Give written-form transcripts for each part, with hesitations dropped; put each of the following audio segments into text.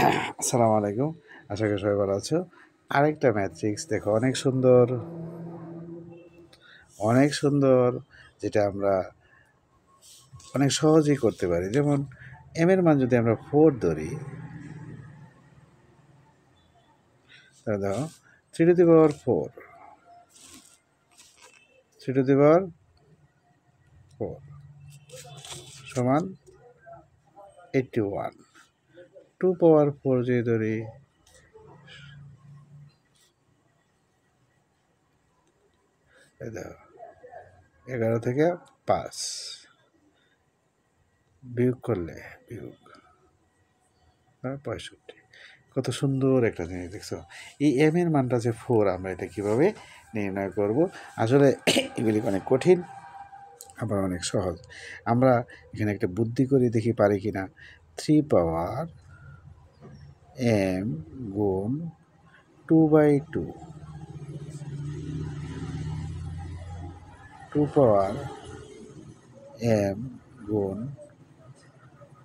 আসসালামু আলাইকুম। আশা করি সবাই ভালো আছো। আরেকটা ম্যাট্রিক্স দেখো অনেক সুন্দর, অনেক সুন্দর, যেটা আমরা অনেক সহজেই করতে পারি। যেমন m এর মান যদি আমরা 4 ধরি, তাহলে দেখো 3 to the power 4, 3 to the পাওয়ার 4 সমান 81। 2 পাওয়ার 4 যদি ধরি, এই দেখো 11 থেকে 5 বিয়োগ করলে বিয়োগ 65। কত সুন্দর একটা জিনিস দেখছো। এই m এর মানটা যে 4, আমরা এটা কিভাবে নির্ণয় করব? আসলে এগুলি অনেক কঠিন, আবার অনেক সহজ। আমরা এখানে একটা বুদ্ধি করে দেখি পারি কিনা। 3 পাওয়ার m গুণ 2/2, 2 পাওয়ার m গুণ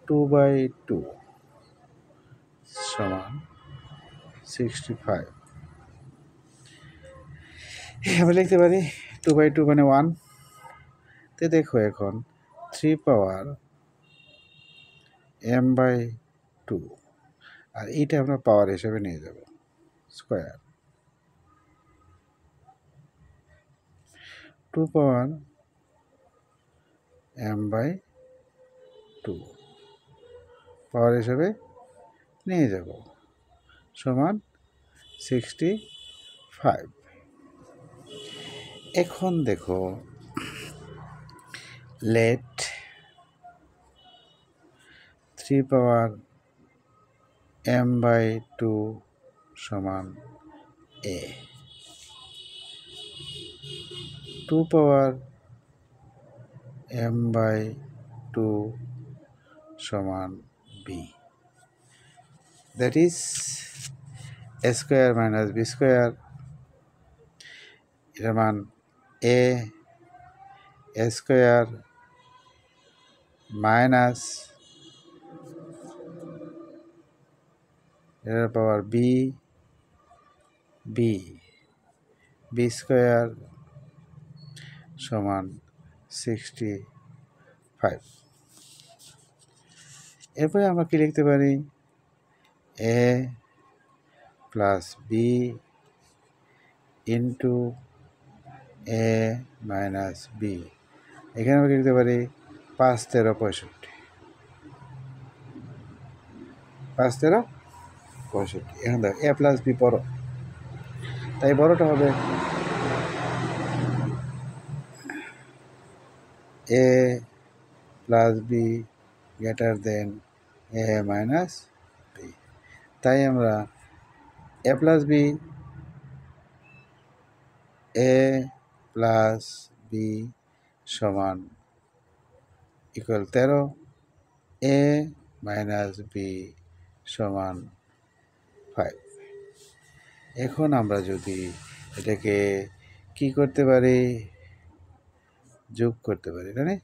2/2 সমান 65। আমরা লিখতে পারি 2/2 মানে 1। তে দেখো এখন 3 পাওয়ার m/2, আর এইটা আমরা পাওয়ার হিসেবে নিয়ে যাব, স্কোয়ার। 2 পাওয়ার m/2 পাওয়ার হিসেবে নিয়ে যাব, সমান 65। এখন দেখো লেট 3 পাওয়ার m/2 সমান a, 2 পাওয়ার m/2 সমান b। That is a square minus b square. এটার মান a স্কোয়ার মাইনাস এর পাওয়ার b স্কোয়ার সমান 65। এরপরে আমরা কি লিখতে পারি? a plus b into a minus b। এখানে আমরা কি লিখতে পারি? 5 13 65, 5 13 65। এখন দেখো a প্লাস b বড়, তাই বড়টা হবে a plus b greater than a minus b। তাই আমরা a প্লাস b সমান ইকুয়াল 13, a মাইনাস b সমান 5। এখন আমরা যদি এটাকে কি করতে পারি? যোগ করতে পারি, তাই না?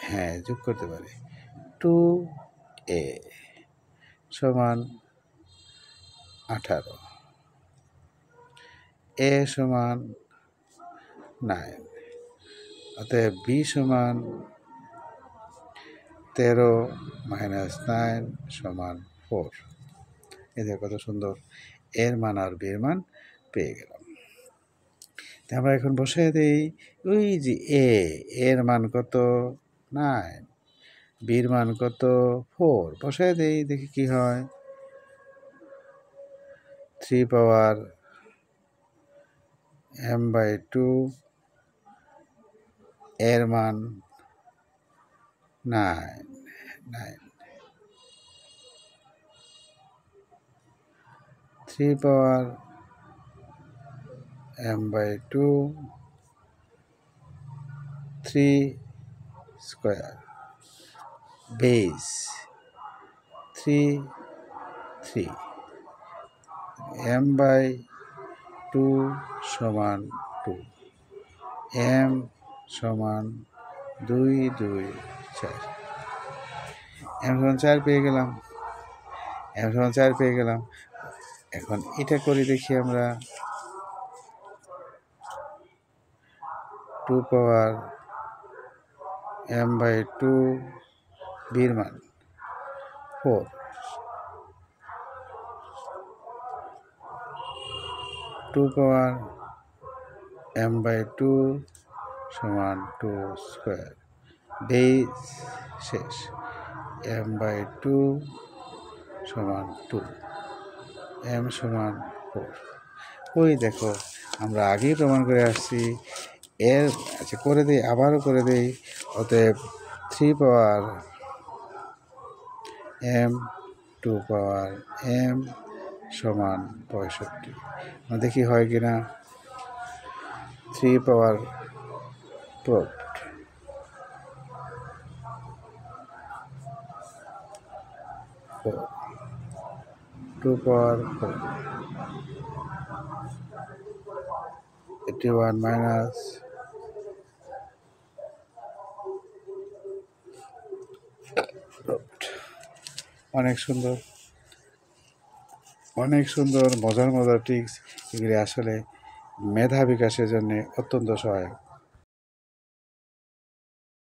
হ্যাঁ, যোগ করতে পারি। 2a সমান 18, a সমান 9, অতএব b সমান 13 মাইনাস 9 সমান 4। এদের কত সুন্দর এর মান আর বির মান পেয়ে গেলাম। আমরা এখন বসিয়ে দিই, ওই যে এর মান কত? 9, বির মান কত? 4। বসিয়ে দিই, দেখি কি হয়। 3 পাওয়ার m/2 এর মান 9, 3 পাওয়ার m/2 3 স্কোয়ার বেস 3 m/2 সমান 2, m সমান 2 2 4, m সমান 4 পেয়ে গেলাম। m সমান 4 পেয়ে গেলাম। এখন এটা করি দেখি আমরা, 2 পাওয়ার m/2 বির মান 4, 2 পাওয়ার m/2 সমান 2 স্কোয়ার, বেস শেষ, m/2 সমান 2, m সমান 4। ওই দেখো আমরা আগেই প্রমাণ করে আসছি এর। আচ্ছা করে দিই, আবারও করে দিই। অতএব 3 পাওয়ার m 2 পাওয়ার m সমান 65। দেখি হয় কিনা। 3 পাওয়ার প্রুফড, 4, 2 পাওয়ার 4, 81 মাইনাস প্রুফড। অনেক সুন্দর, অনেক সুন্দর, মজার মজার ট্রিক্স। এগুলি আসলে মেধা বিকাশের জন্য অত্যন্ত সহায়ক।